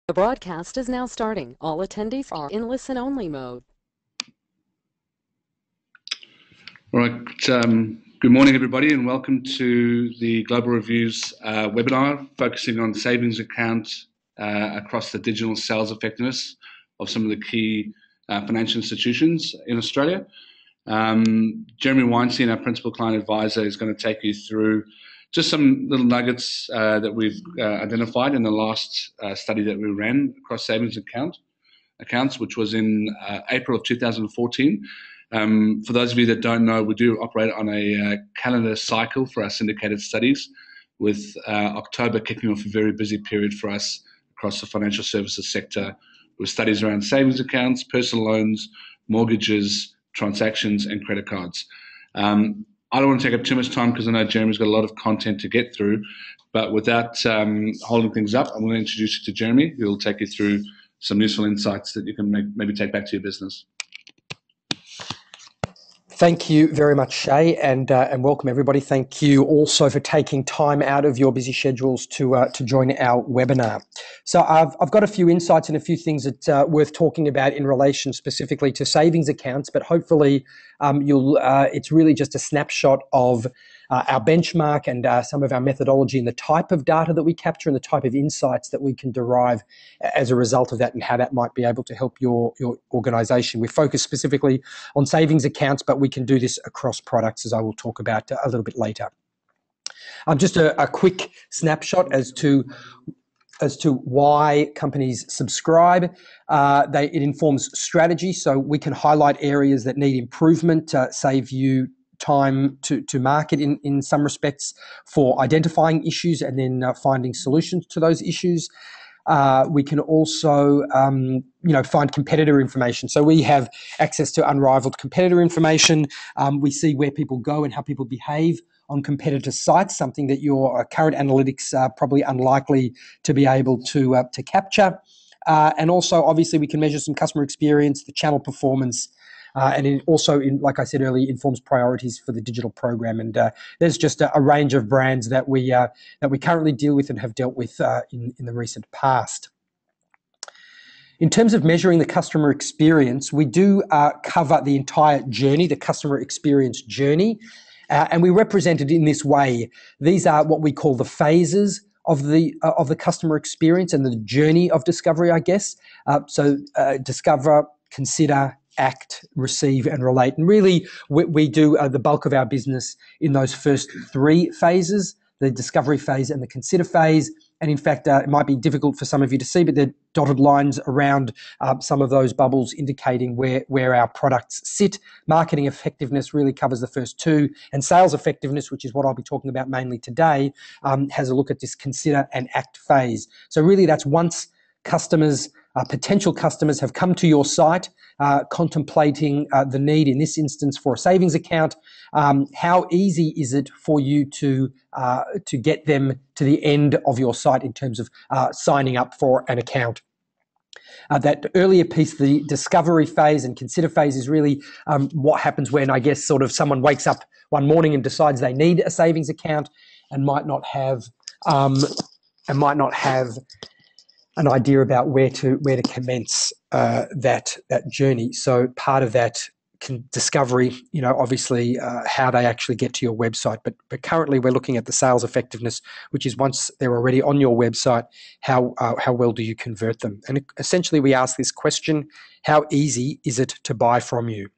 The broadcast is now starting. All attendees are in listen-only mode. All right. Good morning, everybody, and welcome to the Global Reviews webinar focusing on savings accounts across the digital sales effectiveness of some of the key financial institutions in Australia. Jeremy Weinstein, our principal client advisor, is going to take you through just some little nuggets that we've identified in the last study that we ran across savings accounts, which was in April of 2014. For those of you that don't know, we do operate on a calendar cycle for our syndicated studies, with October kicking off a very busy period for us across the financial services sector, with studies around savings accounts, personal loans, mortgages, transactions, and credit cards. I don't want to take up too much time because I know Jeremy's got a lot of content to get through, but without holding things up, I'm going to introduce you to Jeremy, who will take you through some useful insights that you can maybe take back to your business. Thank you very much, Shay, and welcome everybody. Thank you also for taking time out of your busy schedules to join our webinar. So I've got a few insights and a few things that are worth talking about in relation specifically to savings accounts, but hopefully it's really just a snapshot of our benchmark and some of our methodology and the type of data that we capture and the type of insights that we can derive as a result of that and how that might be able to help your organisation. We focus specifically on savings accounts, but we can do this across products, as I will talk about a little bit later. Just a quick snapshot as to why companies subscribe. It informs strategy, so we can highlight areas that need improvement, save you time to market in some respects for identifying issues and then finding solutions to those issues. We can also, find competitor information. So we have access to unrivaled competitor information. We see where people go and how people behave on competitor sites, something that your current analytics are probably unlikely to be able to capture. And also, obviously, we can measure some customer experience, the channel performance, and it also, like I said earlier, informs priorities for the digital program. And there's just a range of brands that we currently deal with and have dealt with in the recent past. In terms of measuring the customer experience, we do cover the entire journey, the customer experience journey, and we represent it in this way. These are what we call the phases of the customer experience and the journey of discovery, I guess. So discover, consider, act, receive, and relate. And really, we do the bulk of our business in those first three phases, the discovery phase and the consider phase. And in fact, it might be difficult for some of you to see, but there are dotted lines around some of those bubbles indicating where our products sit. Marketing effectiveness really covers the first two, and sales effectiveness, which is what I'll be talking about mainly today, has a look at this consider and act phase. So really, that's once customers, potential customers have come to your site, contemplating the need in this instance for a savings account. How easy is it for you to get them to the end of your site in terms of signing up for an account? That earlier piece, the discovery phase and consider phase, is really what happens when, I guess, sort of someone wakes up one morning and decides they need a savings account and might not have an idea about where to commence that journey. So part of that discovery, obviously how they actually get to your website. But currently we're looking at the sales effectiveness, which is once they're already on your website, how well do you convert them? And essentially we ask this question: how easy is it to buy from you?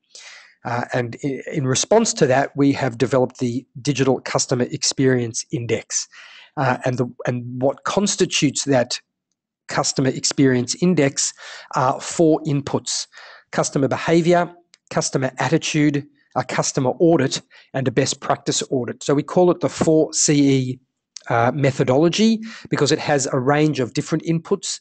And in response to that, we have developed the Digital Customer Experience Index, and what constitutes that Customer Experience Index are four inputs: customer behavior, customer attitude, a customer audit, and a best practice audit. So we call it the 4CE methodology because it has a range of different inputs,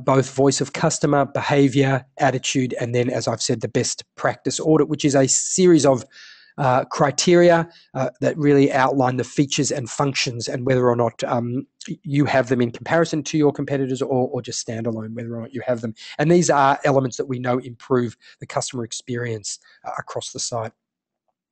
both voice of customer, behavior, attitude, and then, as I've said, the best practice audit, which is a series of criteria that really outline the features and functions and whether or not you have them in comparison to your competitors or just standalone, whether or not you have them. And these are elements that we know improve the customer experience across the site.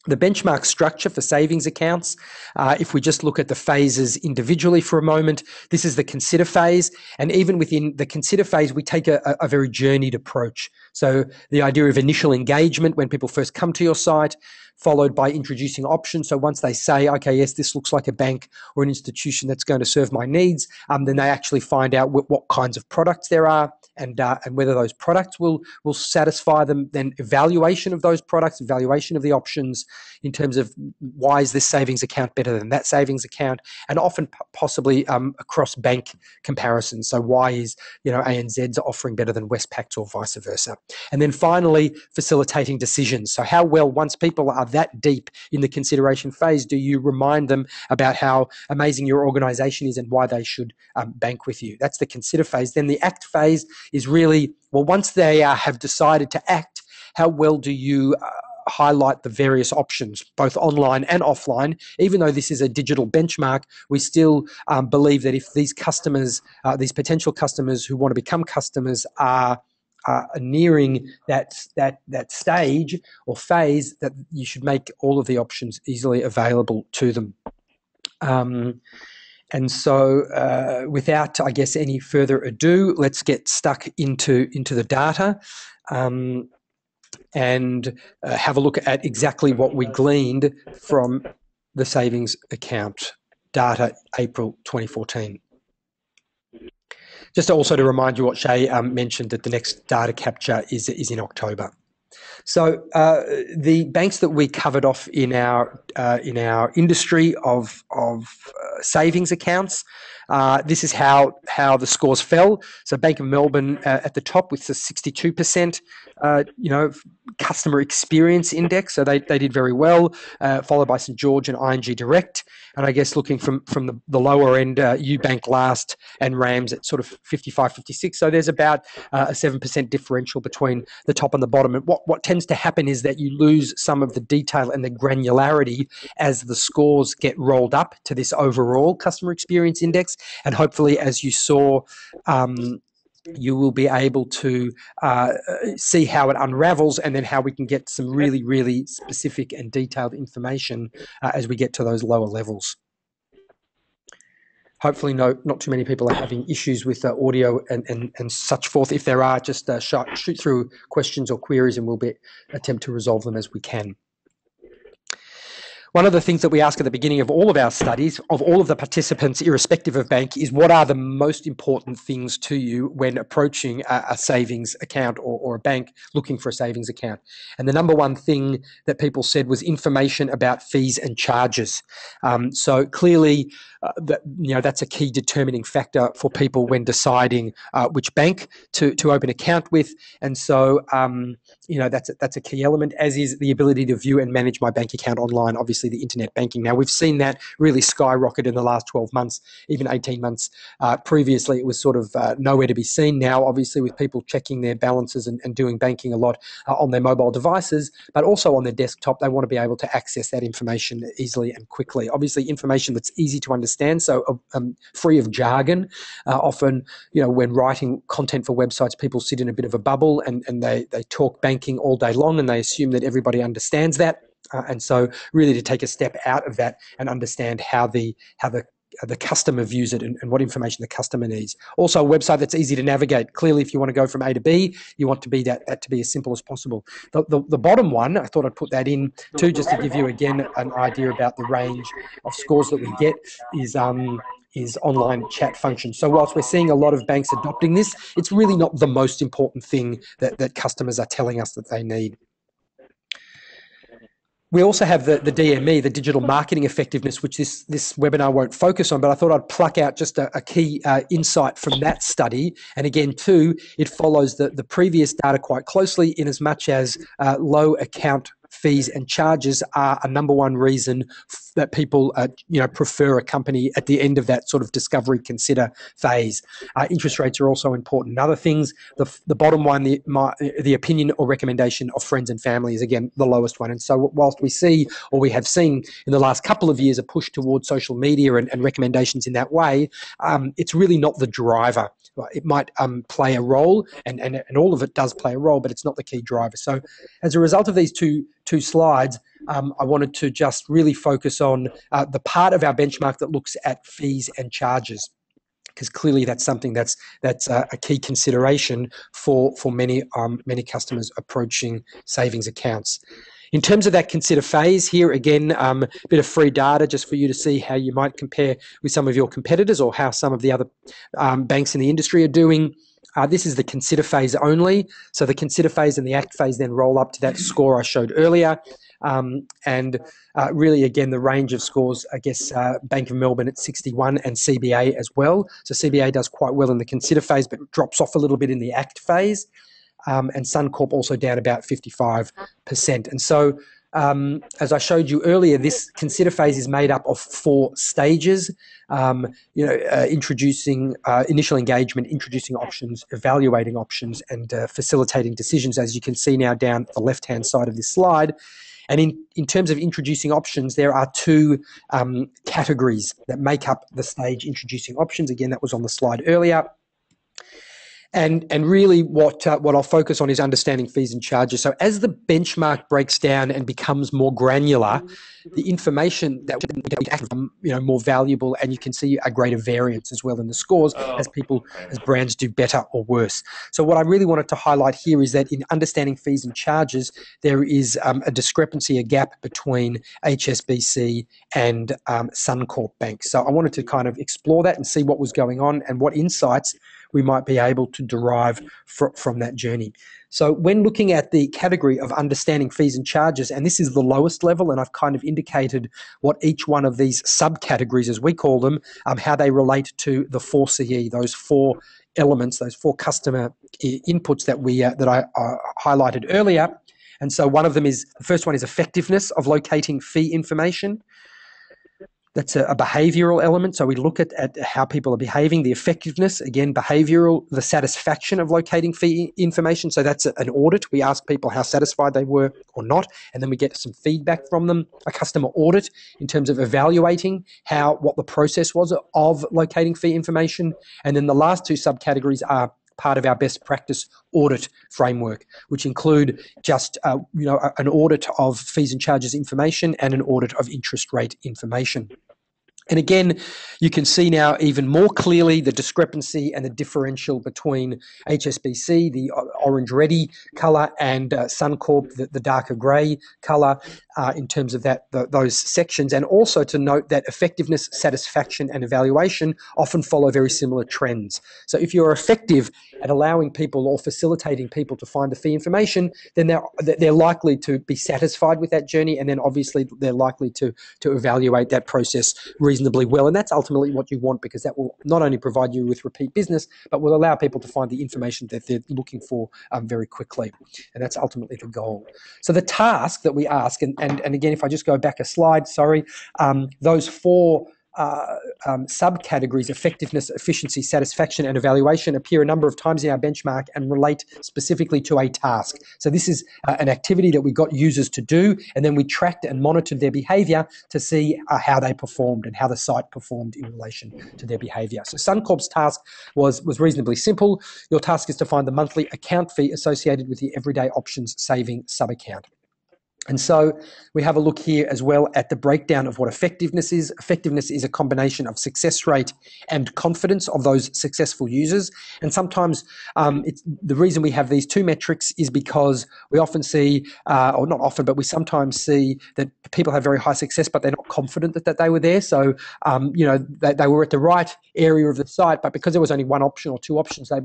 The benchmark structure for savings accounts, if we just look at the phases individually for a moment, this is the consider phase. And even within the consider phase, we take a very journeyed approach. So the idea of initial engagement when people first come to your site, followed by introducing options. So once they say, okay, yes, this looks like a bank or an institution that's going to serve my needs, then they actually find out what kinds of products there are and whether those products will satisfy them. Then evaluation of those products, evaluation of the options in terms of why is this savings account better than that savings account, and often possibly across bank comparisons. So why is ANZ's offering better than Westpac's or vice versa. And then finally, facilitating decisions. So how well, once people are that deep in the consideration phase, do you remind them about how amazing your organisation is and why they should bank with you? That's the consider phase. Then the act phase is really, well, once they have decided to act, how well do you highlight the various options, both online and offline? Even though this is a digital benchmark, we still believe that if these customers, these potential customers who want to become customers are nearing that stage or phase, that you should make all of the options easily available to them. And so without, I guess, any further ado, let's get stuck into the data and have a look at exactly what we gleaned from the savings account data April 2014. Just also to remind you what Shay mentioned, that the next data capture is in October. So the banks that we covered off in our industry of savings accounts, this is how the scores fell. So Bank of Melbourne at the top with a 62%, customer experience index. So they did very well, followed by St George and ING Direct. And I guess looking from the lower end, UBank last and Rams at sort of 55, 56. So there's about a 7% differential between the top and the bottom. And what tends to happen is that you lose some of the detail and the granularity as the scores get rolled up to this overall customer experience index. And hopefully, as you saw, you will be able to see how it unravels and then how we can get some really, really specific and detailed information as we get to those lower levels. Hopefully not too many people are having issues with audio and such forth. If there are, just shoot through questions or queries and we'll attempt to resolve them as we can. One of the things that we ask at the beginning of all of our studies, of all of the participants, irrespective of bank, is what are the most important things to you when approaching a savings account or a bank looking for a savings account? And the number one thing that people said was information about fees and charges. So clearly, that's a key determining factor for people when deciding which bank to open an account with. And so, that's a key element, as is the ability to view and manage my bank account online, obviously the internet banking. Now, we've seen that really skyrocket in the last 12 months, even 18 months. Previously, it was sort of nowhere to be seen. Now, obviously, with people checking their balances and doing banking a lot on their mobile devices, but also on their desktop, they want to be able to access that information easily and quickly. Obviously, information that's easy to understand, so free of jargon. Often, when writing content for websites, people sit in a bit of a bubble and they talk banking all day long and they assume that everybody understands that. And so really to take a step out of that and understand how the customer views it and what information the customer needs. Also, a website that's easy to navigate. Clearly, if you want to go from A to B, you want to be that to be as simple as possible. The bottom one, I thought I'd put that in too, just to give you again an idea about the range of scores that we get, is online chat function. So whilst we're seeing a lot of banks adopting this, it's really not the most important thing that customers are telling us that they need. We also have the DME, the digital marketing effectiveness, which this webinar won't focus on, but I thought I'd pluck out just a key insight from that study. And again, too, it follows the previous data quite closely, in as much as low account fees and charges are a number one reason that people prefer a company at the end of that sort of discovery consider phase. Interest rates are also important. And other things, the bottom one, the opinion or recommendation of friends and family is again the lowest one. And so whilst we have seen in the last couple of years a push towards social media and recommendations in that way, it's really not the driver. well, it might play a role, and all of it does play a role, but it's not the key driver. So as a result of these two slides, I wanted to just really focus on the part of our benchmark that looks at fees and charges, because clearly that's something that's a key consideration for many customers approaching savings accounts. In terms of that consider phase, here again, a bit of free data just for you to see how you might compare with some of your competitors or how some of the other banks in the industry are doing. This is the consider phase only. So the consider phase and the act phase then roll up to that score I showed earlier. Really, again, the range of scores, I guess, Bank of Melbourne at 61 and CBA as well. So CBA does quite well in the consider phase, but drops off a little bit in the act phase. And Suncorp also down about 55%. And so, as I showed you earlier, this consider phase is made up of 4 stages. Introducing initial engagement, introducing options, evaluating options, and facilitating decisions, as you can see now down the left-hand side of this slide. And in terms of introducing options, there are 2 categories that make up the stage introducing options. Again, that was on the slide earlier. And really what I'll focus on is understanding fees and charges. So as the benchmark breaks down and becomes more granular, the information that more valuable, and you can see a greater variance as well in the scores as brands do better or worse. So what I really wanted to highlight here is that in understanding fees and charges, there is a discrepancy, a gap between HSBC and Suncorp Bank. So I wanted to kind of explore that and see what was going on and what insights we might be able to derive from that journey. So when looking at the category of understanding fees and charges, and this is the lowest level, and I've kind of indicated what each one of these subcategories, as we call them, how they relate to the 4CE, those 4 elements, those 4 customer inputs that I highlighted earlier. And so one of them is, the first one is effectiveness of locating fee information. That's a behavioural element. So we look at how people are behaving, the effectiveness, again, behavioural, the satisfaction of locating fee information. So that's an audit. We ask people how satisfied they were or not, and then we get some feedback from them. A customer audit in terms of evaluating what the process was of locating fee information. And then the last 2 subcategories are part of our best practice audit framework, which include just an audit of fees and charges information and an audit of interest rate information. And again, you can see now even more clearly the discrepancy and the differential between HSBC, the orange-reddy colour, and Suncorp, the darker grey colour, in terms of those sections. And also to note that effectiveness, satisfaction, and evaluation often follow very similar trends. So if you're effective at allowing people or facilitating people to find the fee information, then they're likely to be satisfied with that journey, and then obviously they're likely to evaluate that process reasonably well. And that's ultimately what you want, because that will not only provide you with repeat business, but will allow people to find the information that they're looking for very quickly. And that's ultimately the goal. So the task that we ask, and again, if I just go back a slide, sorry, those 4 subcategories, effectiveness, efficiency, satisfaction, and evaluation, appear a number of times in our benchmark and relate specifically to a task. So this is an activity that we got users to do, and then we tracked and monitored their behaviour to see how they performed and how the site performed in relation to their behaviour. So Suncorp's task was reasonably simple. Your task is to find the monthly account fee associated with the Everyday Options Saving sub-account. And so we have a look here as well at the breakdown of what effectiveness is. Effectiveness is a combination of success rate and confidence of those successful users. And sometimes the reason we have these 2 metrics is because we often see, or not often, but we sometimes see that people have very high success, but they're not confident that they were there. So, they were at the right area of the site, but because there was only 1 option or 2 options, they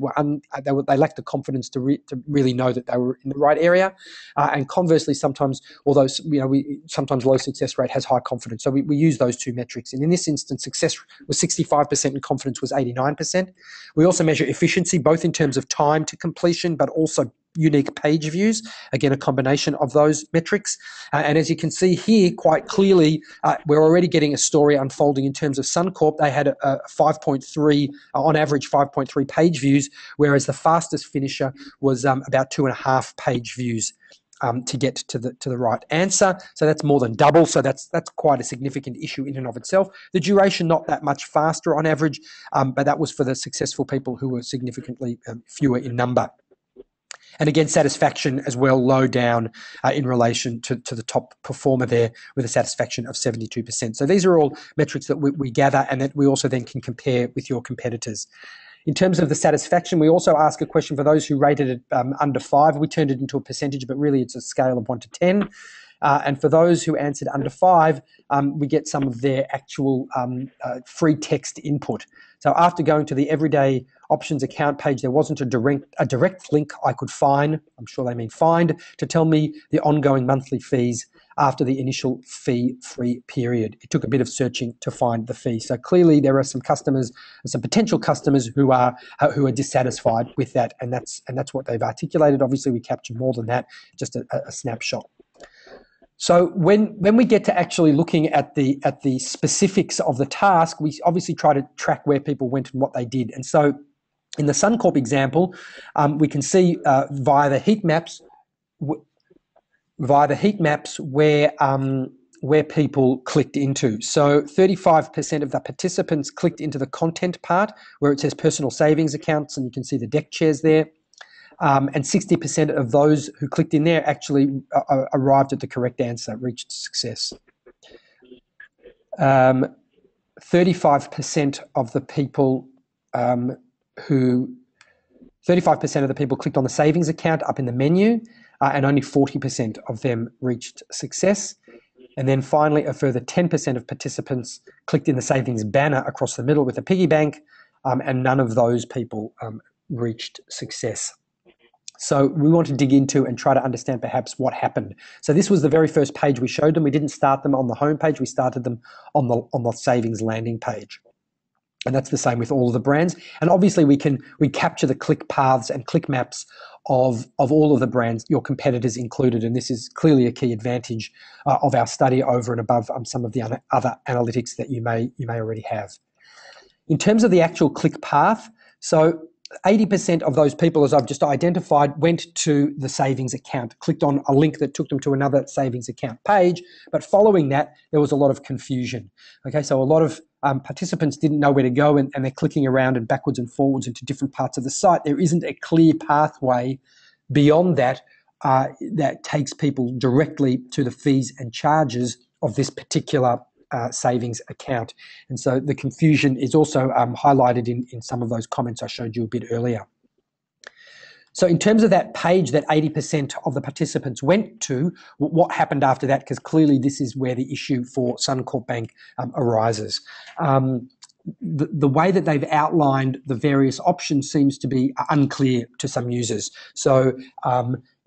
lacked the confidence to really know that they were in the right area. And conversely, sometimes, although sometimes low success rate has high confidence. So we use those 2 metrics. And in this instance, success was 65% and confidence was 89%. We also measure efficiency, both in terms of time to completion, but also unique page views. Again, a combination of those metrics. And as you can see here, quite clearly, we're already getting a story unfolding in terms of Suncorp. They had a 5.3, on average, 5.3 page views, whereas the fastest finisher was about 2.5 page views. to get to the right answer. So that's more than double. So that's quite a significant issue in and of itself. The duration not that much faster on average, but that was for the successful people who were significantly fewer in number. And again, satisfaction as well, low down in relation to the top performer there with a satisfaction of 72%. So these are all metrics that we gather and that we also then can compare with your competitors. In terms of the satisfaction, we also ask a question for those who rated it under 5. We turned it into a percentage, but really it's a scale of 1 to 10. And for those who answered under 5, we get some of their actual free text input. So after going to the Everyday Options account page, there wasn't a direct link I could find, I'm sure they mean find, to tell me the ongoing monthly fees after the initial fee-free period. It took a bit of searching to find the fee. So clearly there are some customers, some potential customers who are dissatisfied with that, and that's what they've articulated. Obviously, we capture more than that, just a snapshot. So when we get to actually looking at the specifics of the task, we obviously try to track where people went and what they did. And so in the Suncorp example, we can see via the heat maps where people clicked into. So 35% of the participants clicked into the content part where it says personal savings accounts, and you can see the deck chairs there. And 60% of those who clicked in there actually arrived at the correct answer, reached success. 35% of the people 35% of the people clicked on the savings account up in the menu, and only 40% of them reached success. And then finally, a further 10% of participants clicked in the savings banner across the middle with a piggy bank, and none of those people reached success. So we want to dig into and try to understand perhaps what happened. So this was the very first page we showed them. We didn't start them on the home page. We started them on the savings landing page. And that's the same with all of the brands. And obviously we capture the click paths and click maps of all of the brands, your competitors included. And this is clearly a key advantage of our study over and above some of the other analytics that you may already have. In terms of the actual click path, so 80% of those people, as I've just identified, went to the savings account, clicked on a link that took them to another savings account page. But following that, there was a lot of confusion. Okay, so a lot of participants didn't know where to go, and they're clicking around and backwards and forwards into different parts of the site. There isn't a clear pathway beyond that that takes people directly to the fees and charges of this particular savings account. And so the confusion is also highlighted in some of those comments I showed you a bit earlier. So in terms of that page that 80% of the participants went to, what happened after that? Because clearly this is where the issue for Suncorp Bank arises. The way that they've outlined the various options seems to be unclear to some users. So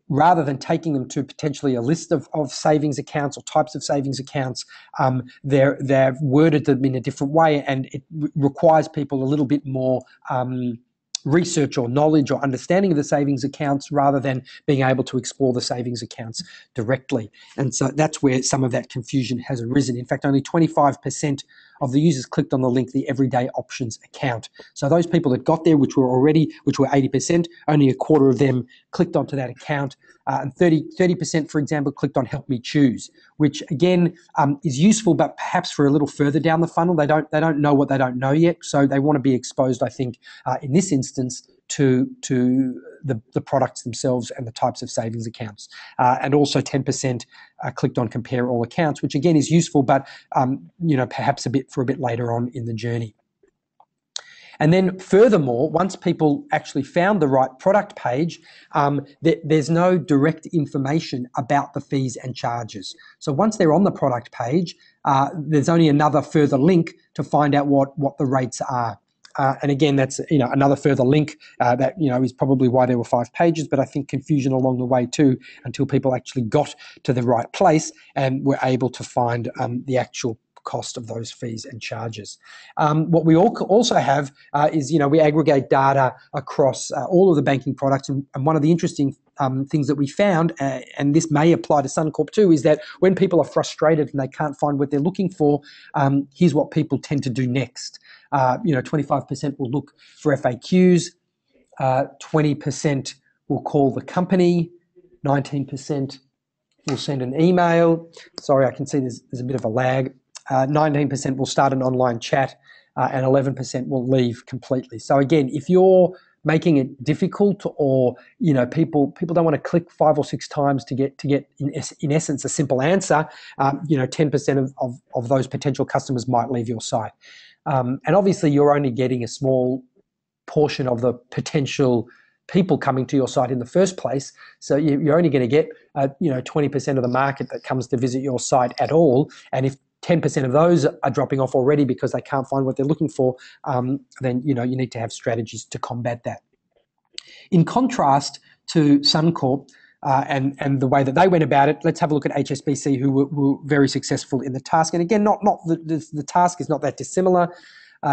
rather than taking them to potentially a list of savings accounts or types of savings accounts, they've worded them in a different way, and it requires people a little bit more research or knowledge or understanding of the savings accounts rather than being able to explore the savings accounts directly. And so that's where some of that confusion has arisen. In fact, only 25% of the users clicked on the link, the Everyday Options account. So those people that got there, which were 80%, only a quarter of them clicked onto that account. And 30%, for example, clicked on Help Me Choose, which again is useful, but perhaps for a little further down the funnel. They don't know what they don't know yet, so they want to be exposed, I think, in this instance, to the products themselves and the types of savings accounts. And also 10% clicked on Compare All Accounts, which again is useful, but perhaps a bit later on in the journey. And then furthermore, once people actually found the right product page, there's no direct information about the fees and charges. So once they're on the product page, there's only another further link to find out what the rates are. And again, that's another further link that is probably why there were 5 pages, but I think confusion along the way too, until people actually got to the right place and were able to find the actual cost of those fees and charges. What we also have is, we aggregate data across all of the banking products. And one of the interesting things that we found, and this may apply to Suncorp too, is that when people are frustrated and they can't find what they're looking for, here's what people tend to do next. 25% will look for FAQs, 20% will call the company, 19% will send an email. Sorry, I can see there's a bit of a lag. 19% will start an online chat, and 11% will leave completely. So again, if you're making it difficult, or people don't want to click 5 or 6 times to get in essence a simple answer, 10% of those potential customers might leave your site, and obviously you're only getting a small portion of the potential people coming to your site in the first place. So you're only going to get 20% of the market that comes to visit your site at all. And if 10% of those are dropping off already because they can't find what they're looking for, then you need to have strategies to combat that. In contrast to Suncorp and the way that they went about it, let's have a look at HSBC, who were very successful in the task. And again, the task is not that dissimilar.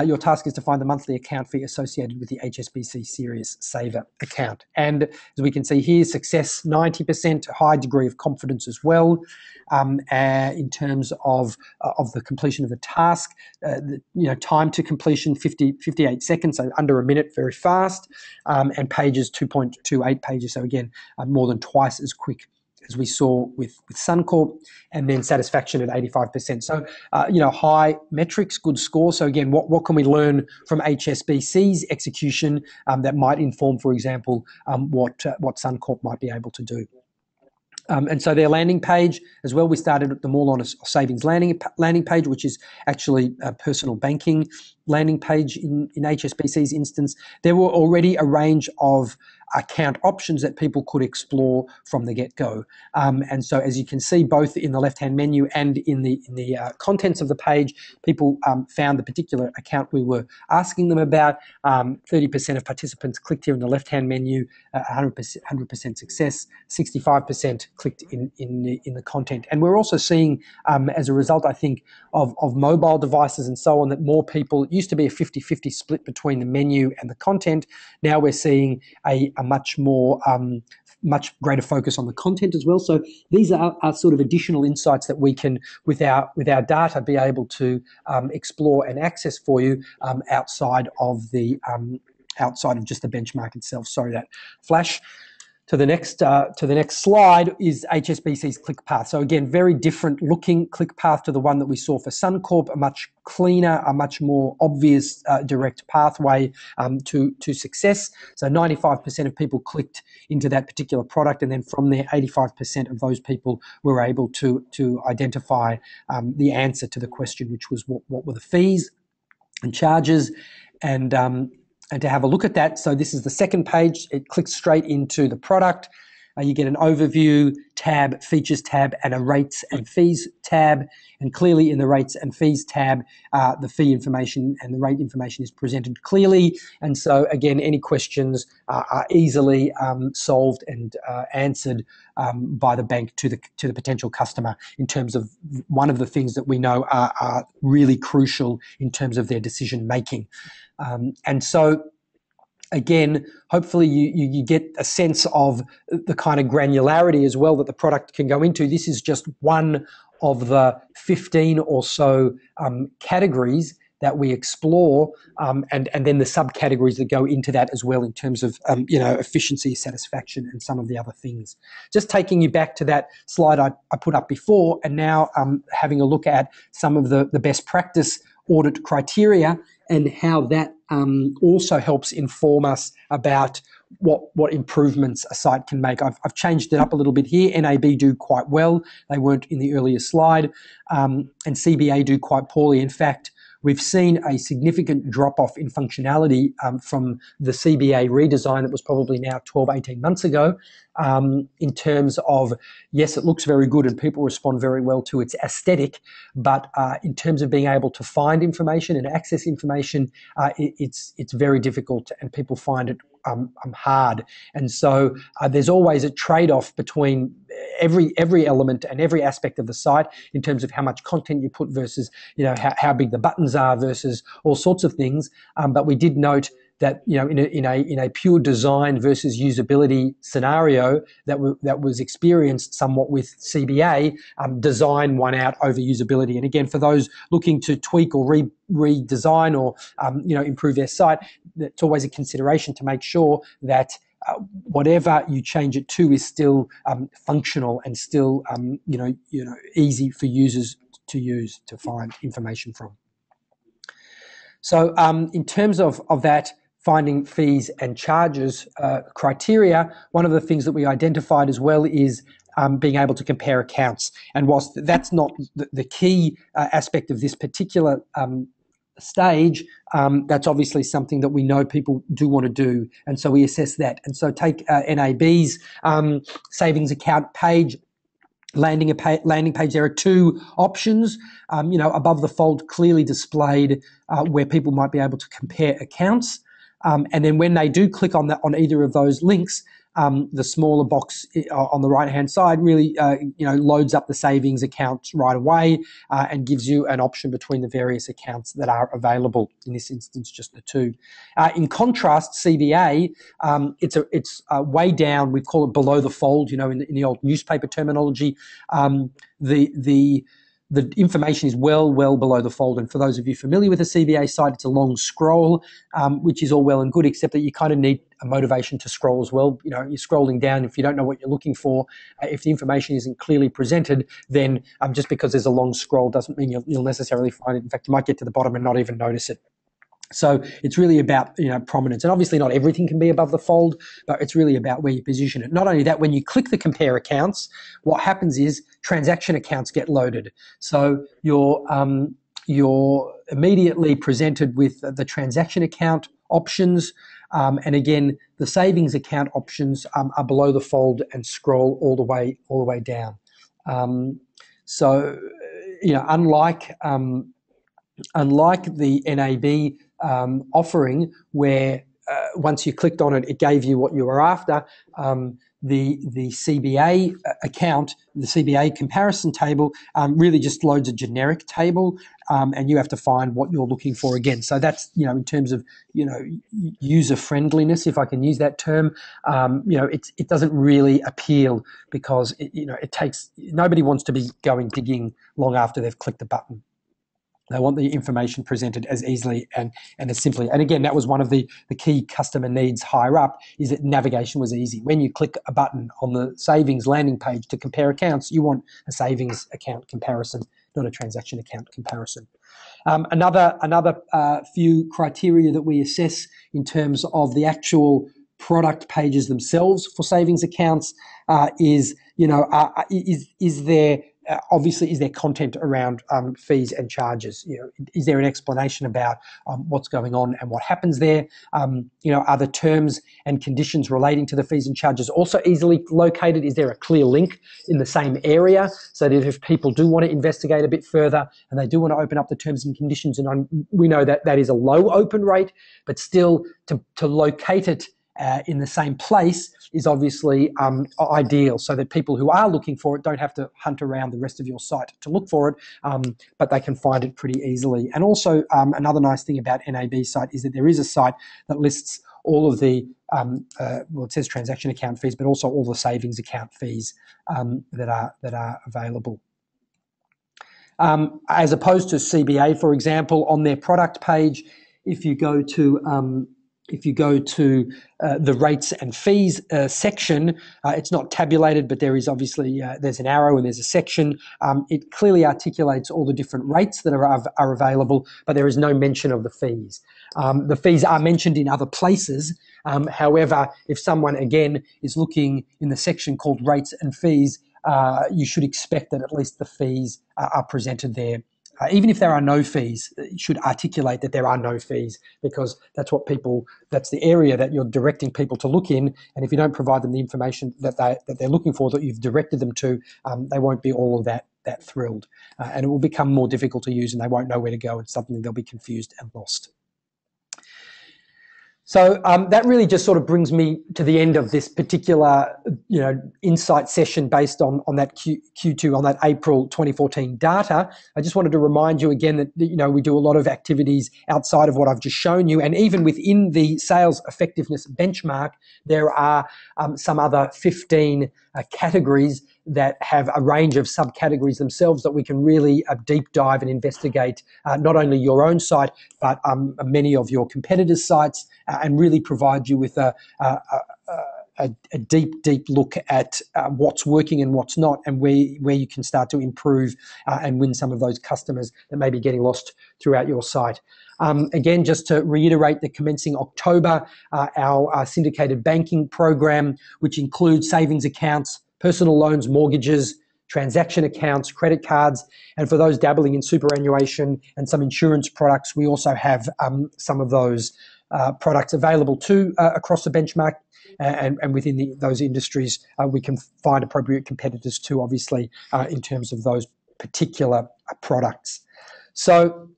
Your task is to find the monthly account fee associated with the HSBC Serious Saver account. And as we can see here, success 90%, high degree of confidence as well. In terms of the completion of the task, time to completion 58 seconds, so under a minute, very fast, and pages 2.28 pages, so again more than twice as quick as we saw with Suncorp, and then satisfaction at 85%. So, high metrics, good score. So again, what can we learn from HSBC's execution that might inform, for example, what Suncorp might be able to do? And so their landing page as well, we started at them all on a savings landing page, which is actually a personal banking landing page in HSBC's instance. There were already a range of account options that people could explore from the get-go. And so as you can see, both in the left-hand menu and in the contents of the page, people found the particular account we were asking them about. 30% of participants clicked here in the left-hand menu, 100% success, 65% clicked in the content. And we're also seeing, as a result, I think, of mobile devices and so on, that more people, it used to be a 50-50 split between the menu and the content. Now we're seeing a much more much greater focus on the content as well. So these are sort of additional insights that we can, with our data, be able to explore and access for you outside of just the benchmark itself. Sorry, that flash. To the next slide is HSBC's click path. So again, very different looking click path to the one that we saw for Suncorp, a much cleaner, a much more obvious direct pathway to success. So 95% of people clicked into that particular product, and then from there, 85% of those people were able to identify the answer to the question, which was what were the fees and charges, and to have a look at that. So this is the second page. It clicks straight into the product. You get an overview tab, features tab, and a rates and fees tab. And clearly in the rates and fees tab, the fee information and the rate information is presented clearly. And so again, any questions are easily solved and answered by the bank to the potential customer, in terms of one of the things that we know are really crucial in terms of their decision making. And so again, hopefully you get a sense of the kind of granularity as well that the product can go into. This is just one of the 15 or so categories that we explore, and then the subcategories that go into that as well, in terms of efficiency, satisfaction, and some of the other things. Just taking you back to that slide I put up before, and now having a look at some of the best practice audit criteria, and how that also helps inform us about what improvements a site can make. I've changed it up a little bit here. NAB do quite well. They weren't in the earlier slide. And CBA do quite poorly. In fact, we've seen a significant drop-off in functionality from the CBA redesign that was probably now 12, 18 months ago, in terms of, yes, it looks very good and people respond very well to its aesthetic, but in terms of being able to find information and access information, it's very difficult, and people find it hard. And so there's always a trade-off between every element and every aspect of the site, in terms of how much content you put versus how big the buttons are versus all sorts of things. But we did note that in a pure design versus usability scenario that was experienced somewhat with CBA, design won out over usability. And again, for those looking to tweak or redesign or improve their site, it's always a consideration to make sure that whatever you change it to is still functional and still easy for users to use to find information from. So in terms of that finding fees and charges criteria, one of the things that we identified as well is being able to compare accounts. And whilst that's not the key aspect of this particular stage, that's obviously something that we know people do want to do. And so we assess that. And so take NAB's savings account page, landing page. There are two options, above the fold, clearly displayed, where people might be able to compare accounts. And then when they do click on either of those links, the smaller box on the right-hand side really, loads up the savings accounts right away and gives you an option between the various accounts that are available. In this instance, just the two. In contrast, CBA, it's way down. We call it below the fold. In the old newspaper terminology, the information is well below the fold. And for those of you familiar with the CBA site, it's a long scroll, which is all well and good, except that you kind of need a motivation to scroll as well. You're scrolling down. If you don't know what you're looking for, if the information isn't clearly presented, then just because there's a long scroll doesn't mean you'll necessarily find it. In fact, you might get to the bottom and not even notice it. So it's really about prominence, and obviously not everything can be above the fold, but it's really about where you position it. Not only that, when you click the compare accounts, what happens is transaction accounts get loaded. So you're immediately presented with the transaction account options, and again the savings account options are below the fold and scroll all the way down. Unlike the NAB offering, where once you clicked on it, it gave you what you were after, the CBA account, the CBA comparison table, really just loads a generic table, and you have to find what you're looking for again. So that's, in terms of, user friendliness, if I can use that term, it doesn't really appeal, because nobody wants to be going digging long after they've clicked the button. They want the information presented as easily and as simply. And again, that was one of the key customer needs higher up, is that navigation was easy. When you click a button on the savings landing page to compare accounts, you want a savings account comparison, not a transaction account comparison. Another few criteria that we assess in terms of the actual product pages themselves for savings accounts is there obviously, is there content around fees and charges? Is there an explanation about what's going on and what happens there? Are the terms and conditions relating to the fees and charges also easily located? Is there a clear link in the same area, so that if people do want to investigate a bit further and they do want to open up the terms and conditions, and we know that is a low open rate, but still to locate it in the same place is obviously ideal, so that people who are looking for it don't have to hunt around the rest of your site to look for it, but they can find it pretty easily. And also another nice thing about NAB's site is that there is a site that lists all of the, it says transaction account fees, but also all the savings account fees that are available. As opposed to CBA, for example, on their product page, if you go to the rates and fees section, it's not tabulated, but there is obviously there's an arrow and there's a section. It clearly articulates all the different rates that are available, but there is no mention of the fees. The fees are mentioned in other places. However, if someone again is looking in the section called rates and fees, you should expect that at least the fees are presented there. Even if there are no fees, it should articulate that there are no fees, because that's the area that you're directing people to look in. And if you don't provide them the information that they're looking for, that you've directed them to, they won't be all of that thrilled. And it will become more difficult to use, and they won't know where to go, and suddenly they'll be confused and lost. So that really just sort of brings me to the end of this particular, insight session based on that Q2, on that April 2014 data. I just wanted to remind you again that, we do a lot of activities outside of what I've just shown you. And even within the sales effectiveness benchmark, there are some other 15 categories that have a range of subcategories themselves that we can really deep dive and investigate not only your own site, but many of your competitors' sites, and really provide you with a deep look at what's working and what's not, and where you can start to improve and win some of those customers that may be getting lost throughout your site. Again, just to reiterate, that commencing October, our syndicated banking program, which includes savings accounts, personal loans, mortgages, transaction accounts, credit cards, and for those dabbling in superannuation and some insurance products, we also have some of those products available too across the benchmark. And within those industries, we can find appropriate competitors too, obviously, in terms of those particular products. So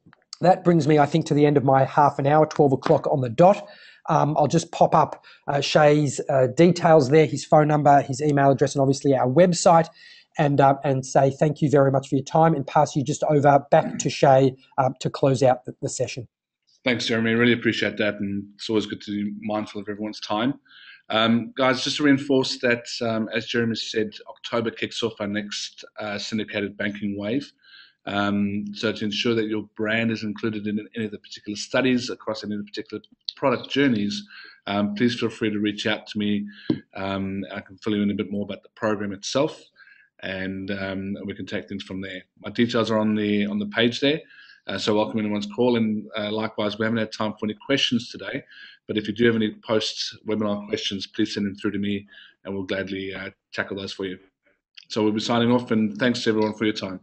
that brings me, I think, to the end of my half an hour, 12 o'clock on the dot. I'll just pop up Shay's details there, his phone number, his email address, and obviously our website, and say thank you very much for your time, and pass you just over back to Shay to close out the session. Thanks, Jeremy. I really appreciate that, and it's always good to be mindful of everyone's time. Guys, just to reinforce that, as Jeremy said, October kicks off our next syndicated banking wave. So to ensure that your brand is included in any of the particular studies across any of the particular product journeys, please feel free to reach out to me. I can fill you in a bit more about the program itself, and we can take things from there. My details are on the page there. So welcome anyone's call, and likewise, we haven't had time for any questions today, but if you do have any post-webinar questions, please send them through to me, and we'll gladly tackle those for you. So we'll be signing off, and thanks to everyone for your time.